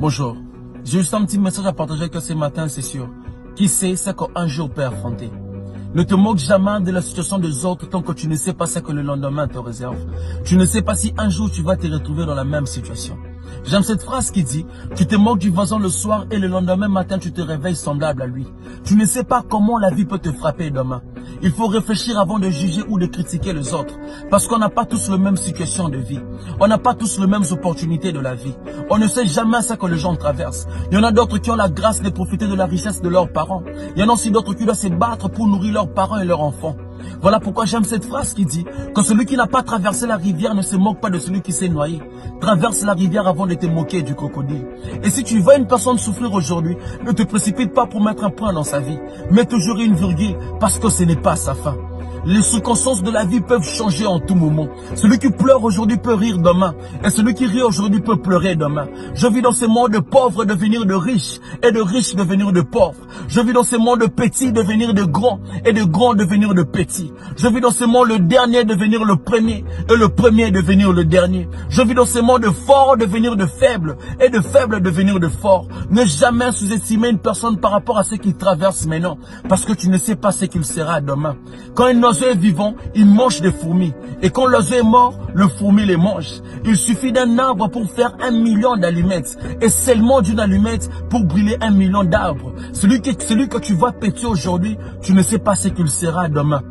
Bonjour, j'ai juste un petit message à partager avec toi ce matin, c'est sûr. Qui sait ce qu'un jour peut affronter. Ne te moque jamais de la situation des autres tant que tu ne sais pas ce que le lendemain te réserve. Tu ne sais pas si un jour tu vas te retrouver dans la même situation. J'aime cette phrase qui dit, tu te moques du voisin le soir et le lendemain matin tu te réveilles semblable à lui. Tu ne sais pas comment la vie peut te frapper demain. Il faut réfléchir avant de juger ou de critiquer les autres. Parce qu'on n'a pas tous la même situation de vie. On n'a pas tous les mêmes opportunités de la vie. On ne sait jamais ce que les gens traversent. Il y en a d'autres qui ont la grâce de profiter de la richesse de leurs parents. Il y en a aussi d'autres qui doivent se battre pour nourrir leurs parents et leurs enfants. Voilà pourquoi j'aime cette phrase qui dit que celui qui n'a pas traversé la rivière ne se moque pas de celui qui s'est noyé. Traverse la rivière avant de te moquer du crocodile. Et si tu vois une personne souffrir aujourd'hui, ne te précipite pas pour mettre un point dans sa vie. Mets toujours une virgule parce que ce n'est pas sa fin. Les circonstances de la vie peuvent changer en tout moment. Celui qui pleure aujourd'hui peut rire demain. Et celui qui rit aujourd'hui peut pleurer demain. Je vis dans ce monde de pauvres devenir de riches. Et de riches devenir de pauvres. Je vis dans ce monde de petits devenir de grands. Et de grands devenir de petits. Je vis dans ce monde le dernier devenir le premier. Et le premier devenir le dernier. Je vis dans ce monde de forts devenir de faibles. Et de faibles devenir de forts. Ne jamais sous-estimer une personne par rapport à ce qu'il traverse maintenant. Parce que tu ne sais pas ce qu'il sera demain. Quand une oiseau est vivant, il mange des fourmis. Et quand l'oiseau est mort, le fourmi les mange. Il suffit d'un arbre pour faire 1 million d'allumettes. Et seulement d'une allumette pour brûler 1 million d'arbres. Celui que tu vois péter aujourd'hui, tu ne sais pas ce qu'il sera demain.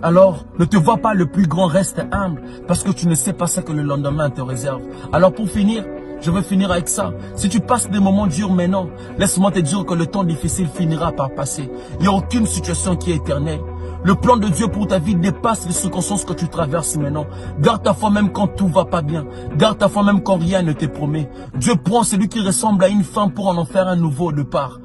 Alors, ne te vois pas le plus grand, reste humble. Parce que tu ne sais pas ce que le lendemain te réserve. Alors pour finir, je veux finir avec ça. Si tu passes des moments durs maintenant, laisse-moi te dire que le temps difficile finira par passer. Il n'y a aucune situation qui est éternelle. Le plan de Dieu pour ta vie dépasse les circonstances que tu traverses maintenant. Garde ta foi même quand tout va pas bien. Garde ta foi même quand rien ne te promet. Dieu prend celui qui ressemble à une femme pour en faire un nouveau départ.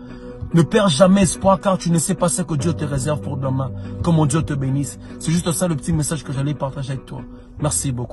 Ne perds jamais espoir car tu ne sais pas ce que Dieu te réserve pour demain. Que mon Dieu te bénisse. C'est juste ça le petit message que j'allais partager avec toi. Merci beaucoup.